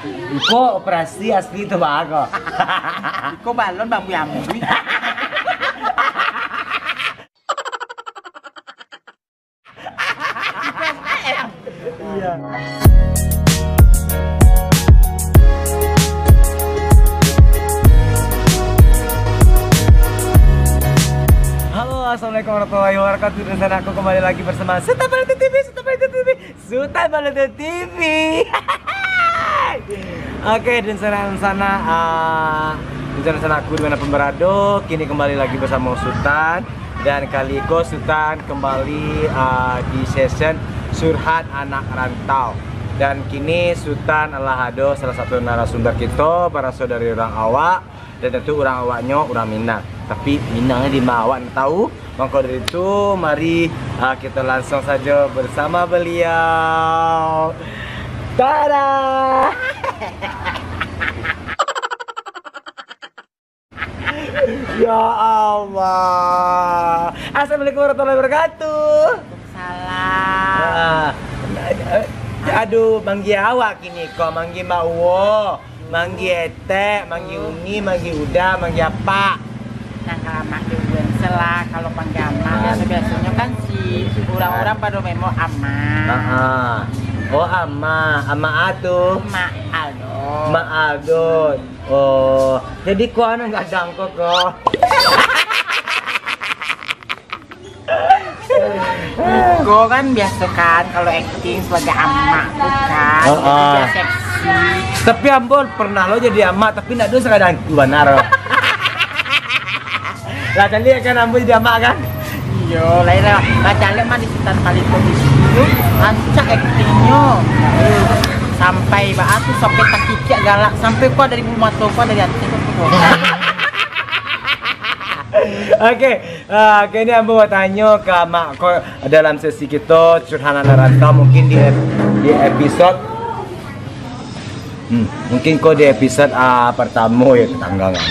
Iko operasi asli itu bago. Iko balon bambu yambi. Iya. Halo, assalamualaikum warahmatullahi wabarakatuh. Dan aku kembali lagi bersama Sultan Balado TV. Oke, dan sana aku dimanapun berada, kini kembali lagi bersama Sultan. Dan kali ini Sultan kembali di session Curhat Anak Rantau. Dan kini Sultan adalah salah satu narasumber kita, para saudari orang awak. Dan tentu orang awaknya orang Minang. Tapi Minangnya di bawah, tahu? Maka dari itu mari kita langsung saja bersama beliau. Tada! Ya Allah. Assalamualaikum warahmatullahi wabarakatuh. Salam. Aduh, manggi awak kini kok, manggi Mbak Uwo, manggi Ete, manggi Uni, manggi Uda, manggi apa? Nah lama juga selah kalau panggil ama biasanya kan si orang-orang pada memo ama. Oh ama atuh. Ma Aldo. Ma Aldo. Oh, jadi kok anu nggak jangkok kok. Iko kan biasa kan kalau acting sebagai ama tuh kan, dia seksi. Tapi Ambon pernah lo jadi ama tapi nggak dosa kadang benar. Lah tadi kan Ambon jadi ama kan? Iya, lain lah. Bacalek mah di Sultan paling kondisi itu, ancak actingnya. Sampai batu sampai takikik galak sampai kok dari bulu mata kok dari hati kok. Oke, ini Ambo mau tanya ke Mak kok dalam sesi kita Curhat Anak Rantau mungkin di episode mungkin kok di episode pertama ya tetangga kan.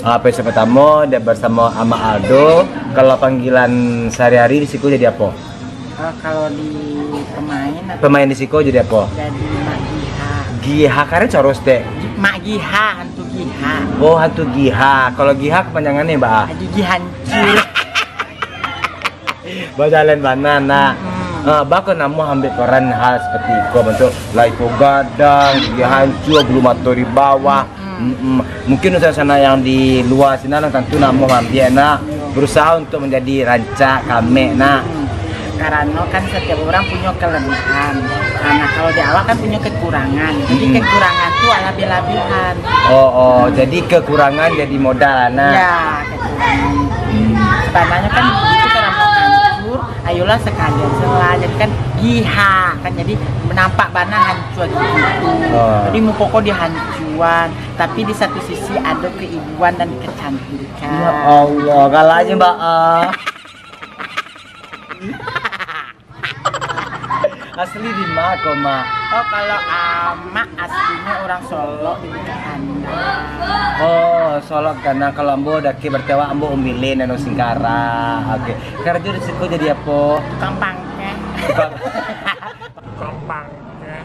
Episode pertama dia bersama Ama Aldo. Kalau panggilan sehari-hari di siku jadi apa? Kalau di pemain di siku jadi apa? Jadi Mak Giha. Giha karena coros deh. Mak Giha, hantu Giha. Oh, hantu Giha. Kalau Giha kepanjangannya Mbak? Gigi hancur. Bajalan banana. Bahkan namu ambil peran hal seperti itu bentuk laipo gadang, gigi hancur, bulu mata di bawah. Mungkin usaha sana yang di luar sini tentu namu ambil nak berusaha untuk menjadi rancak kami nak. Karena kan setiap orang punya kelebihan. Karena kalau di awal kan punya kekurangan. Jadi kekurangan tuh lebih-lebihan. Oh, jadi kekurangan jadi modal anak. Ya, kekurangan. Sebenarnya kan begitu cara mau hancur, ayolah sekalian selah. Jadi kan Giha kan jadi menampak bana hancur gitu. Jadi mau pokok dihancuan, tapi di satu sisi ada keibuan dan kecantikan. Ya Allah, kalah aja Mbak. Asli di mana kok, Mak? Oh, kalau ama aslinya orang Solo di Anda. Oh, Solo karena kalau ambo daki bertewa ambo umilin dan singkara. Oke. Karena jadi siku jadi apa? Tukang pangke. Tukang pangke.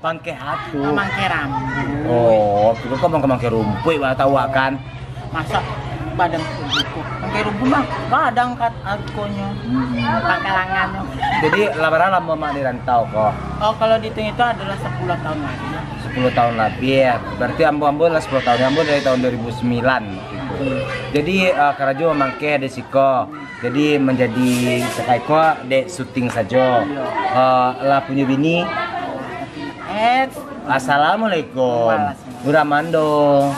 Pangke hatu. Pangke rambut. Oh, itu kok pangke rumput wah tahu kan? Masa badan kuku. Pangke rumput mah badang kat alkonya. Pangke langannya. Jadi lama Mak di rantau kok. Oh, kalau dihitung itu adalah 10 tahun lagi. 10 tahun lebih ya. Berarti ambo lah 10 tahun. Ambo dari tahun 2009 gitu. Jadi Karajo memangke ada siko. Jadi menjadi sekaiko dek syuting saja. Lah punya bini. Assalamualaikum. Urang mando.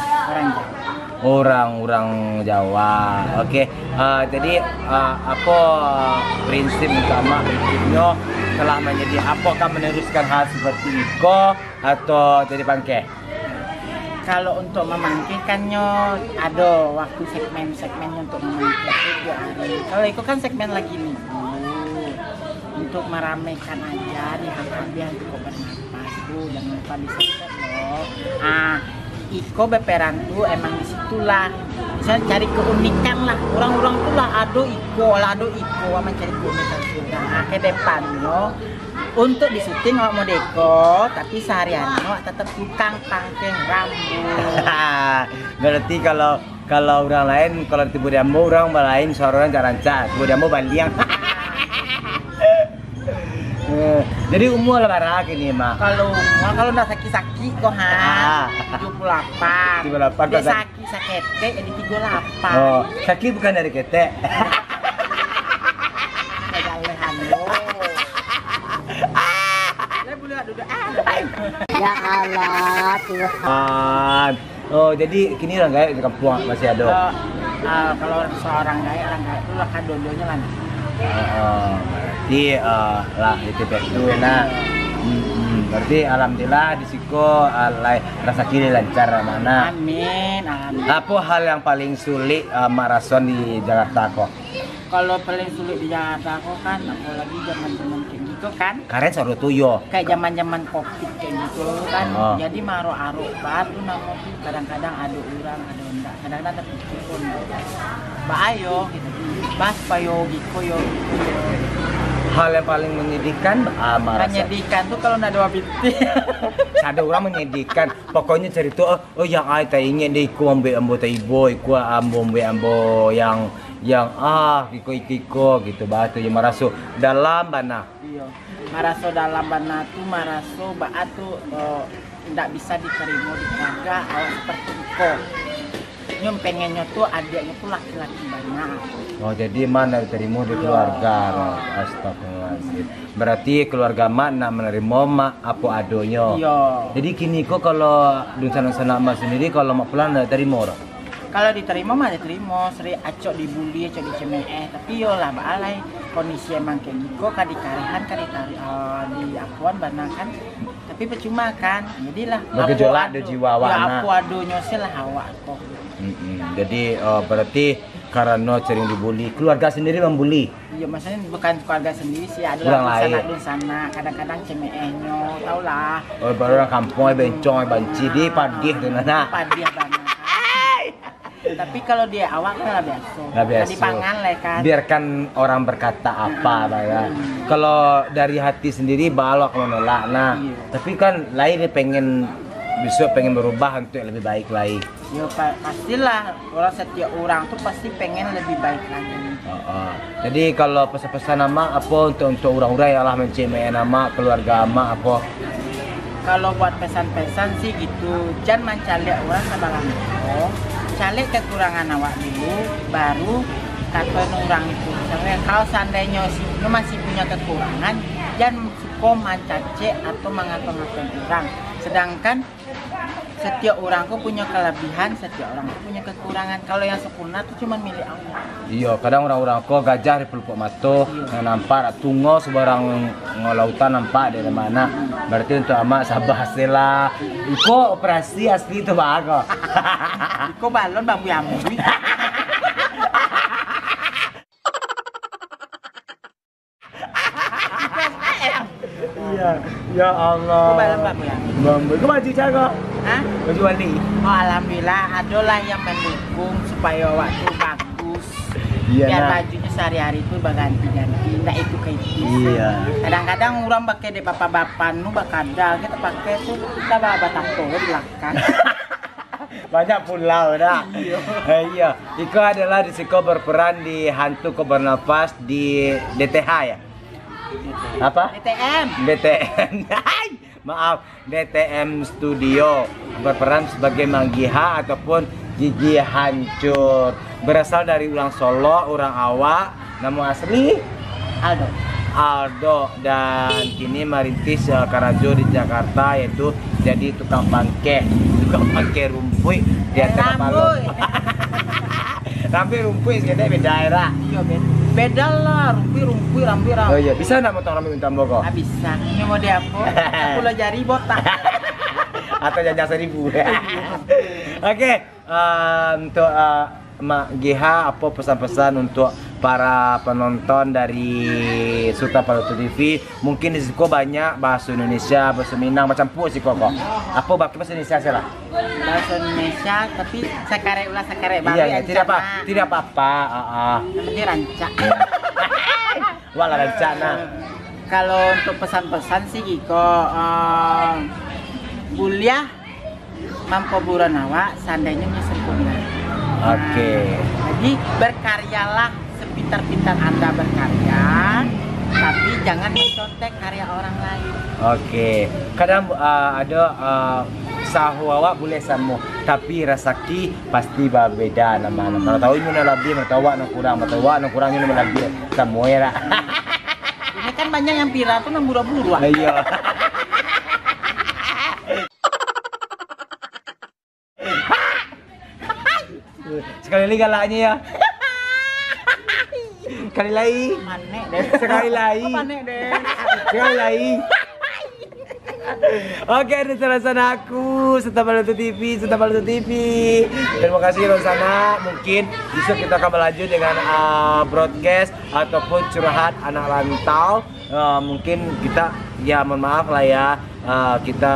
Orang Jawa. Oke. Jadi apa prinsip utama hidupnya telah menjadi apakah meneruskan hal seperti itu atau jadi pangke? Kalau untuk memangkikannya ada waktu segmen-segmennya untuk memangkikan. Kalau itu kan segmen lagi nih untuk meramaikan aja di hadiah untuk bernapas tuh jangan lupa di subscribe loh. Iko beperan tuh emang disitulah misalnya cari keunikan lah orang-orang tuh lah ado Iko mencari keunikan sudah ke depan yo Untuk di syuting awak mau deko, tapi sehari-hari awak tetap tukang pangkeng rambut. Berarti kalau orang lain, kalau tibu diambo orang lain seorang rancak, tibu diambo baliang. Jadi umur lebaran ini mak. Kalau ndak sakit-sakit kok ha. 78. 78 Dia sakit jadi 38. Oh, sakit bukan dari ketek. Jalehan lo. Ya Allah, Tuhan. Oh, jadi kini orang gaya di kampung masih ada. Kalau seorang gaya itu lah kadodonya lah. Berarti lah itu betul nah. Berarti alhamdulillah di siko rasa kini lancar mana. Amin, amin. Apa hal yang paling sulit maraton di Jakarta kok? Kalau paling sulit di Jakarta kok kan apalagi zaman-zaman kayak gitu kan. Karen soru tuyo. Kayak zaman-zaman Covid kayak gitu kan. Oh. Jadi maro-aro batu namo kadang-kadang ada orang, ada enggak. Kadang-kadang ada pun. Ba ayo gitu. Bas payo giko yo. Hal yang paling menyedihkan maraton. Menyedihkan tuh kalau nggak ada binti. Ada orang menyedihkan. Pokoknya cerita yang ai ta ingin deh ku ambo tai boy, ku ambo yang kiko gitu batu yang maraso dalam bana. Iya. Maraso dalam bana tuh maraso batu tidak bisa diterima di keluarga awal seperti itu. Nyom pengennya tuh adiknya tuh laki-laki banyak. Oh jadi mana diterima di keluarga? Astagfirullahaladzim. Berarti keluarga mak nak menerima mak apa adonyo. Iya. Jadi kini kok kalau dunsana mak sendiri kalau mak pulang nggak terima orang. Kalau diterima mah diterima, sering acok dibully, acok dicemeh, tapi yo lah balai kondisi emang kayak gitu, kan dikarehan kan di akuan bana kan, tapi percuma kan, jadilah. Bergejolak di jiwa wana. Ya aku adonya sih lah awak kok. Jadi berarti karena sering dibully, keluarga sendiri membuli. Iya maksudnya bukan keluarga sendiri sih, ada dun sana, kadang-kadang cemehnya, tau lah. Oh baru orang kampung bencong banci di padih tu nana. Padih bana. Tapi kalau dia awak kan lah biasa. Dipangan lah kan. Biarkan orang berkata apa ya. Kalau dari hati sendiri balok menolak. Nah, tapi kan lain dia pengen besok pengen berubah untuk lebih baik lagi. Ya pastilah orang setiap orang tuh pasti pengen lebih baik lagi. Jadi kalau pesan-pesan nama apa untuk orang-orang yang lah mencemeh nama keluarga ama apa? Kalau buat pesan-pesan sih gitu, jangan mencari orang sebalang cari kekurangan awak dulu, baru kata orang itu. Kalau seandainya masih punya kekurangan, jangan suka mencaci atau mengatain orang. Sedangkan setiap orang tuh punya kelebihan, setiap orang tuh punya kekurangan. Kalau yang sempurna tuh cuma milik Allah. Iya, kadang orang-orang kok gajah di pelupuk mata, nampak tunggu sebarang ngelautan nampak dari mana. Berarti untuk amak sabar hasil lah. Iko operasi asli itu bagus. Iko balon bambu yamu. Iya, ya Allah. Iko balon bambu yamu. Bambu, itu baju jago. Hah? Baju wali. Oh, alhamdulillah adalah yang mendukung supaya waktu bagus. Iya, biar nah. bajunya sehari-hari itu berganti-ganti. Nah itu kayak gitu. Iya. Kadang-kadang orang pakai deh bapak-bapak nu bakada kita pakai tuh kita bawa tato di belakang. Banyak pulau dah. Iya. Iko adalah disiko berperan di Hantu Kau Bernafas di DTH ya. Apa? DTM. Maaf, DTM Studio berperan sebagai Manggiha ataupun Gigi Hancur. Berasal dari orang Solo, orang Awak, nama asli Aldo dan kini merintis Karajo di Jakarta yaitu jadi tukang pangke rumpui di atas balon. Rambi rumpui segede beda daerah. Iya beda lah, rumpi rambi. Oh iya, bisa nggak motong rambi minta mbok? Nggak bisa. Ini mau dia apa? Aku lo jari botak. Atau jajah 1000. Oke, untuk Mak GH apa pesan-pesan untuk para penonton dari Sultan Palutu TV? Mungkin di situ banyak bahasa Indonesia, bahasa Minang, macam pu sih kok. Apa pakai bahasa Indonesia sih lah? Bahasa Indonesia, tapi sakare Bali. Iya, tidak apa-apa. Namanya rancak. Wala rencana. Kalau untuk pesan-pesan sih Giko, kuliah mampu buranawa seandainya sempurna. Oke. Jadi berkaryalah sepintar-pintar Anda berkarya, tapi jangan mencontek karya orang lain. Oke. Kadang ada sahuawa boleh sama, tapi rasaki pasti berbeda nama-nama. Mana tahu ini lebih, mana tahu nak kurang ini lebih semua ya. Ini kan banyak yang pira tuh nang buru-buru. Iya. Sekali lagi galaknya ya. Sekali lagi. Manek deh. Sekali lagi. Manek deh. Sekali lagi. Oke, ini Rosana aku serta Balado TV, Terima kasih Rosana. Mungkin besok kita akan berlanjut dengan broadcast ataupun curhat anak rantau. Mungkin kita ya mohon maaf lah ya, kita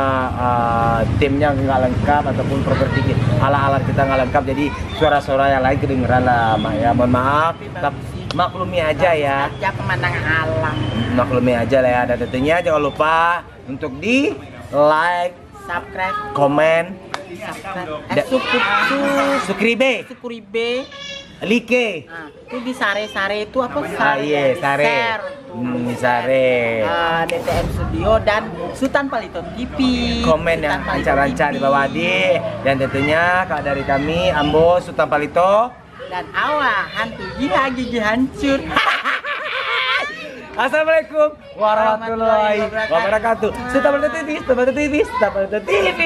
timnya nggak lengkap ataupun properti alat-alat kita nggak lengkap, jadi suara-suara yang lain kedengeran lah Mak ya, mohon maaf. Maklumi aja ya. Aja pemandangan alam. Maklumi aja lah ya, dan tentunya jangan lupa untuk di like, Subscribe, komen, subscribe, like, itu di sare-sare itu apa? Iya, sare. Sare. DTM Studio dan Sultan Palito TV. Komen ya, lancar-lancar di bawah di. Dan tentunya kalau dari kami Ambo Sultan Palito dan Awa hantu gigi hancur. Assalamualaikum warahmatullahi wabarakatuh. Sultan Palito TV, Sultan Palito TV, Sultan Palito TV.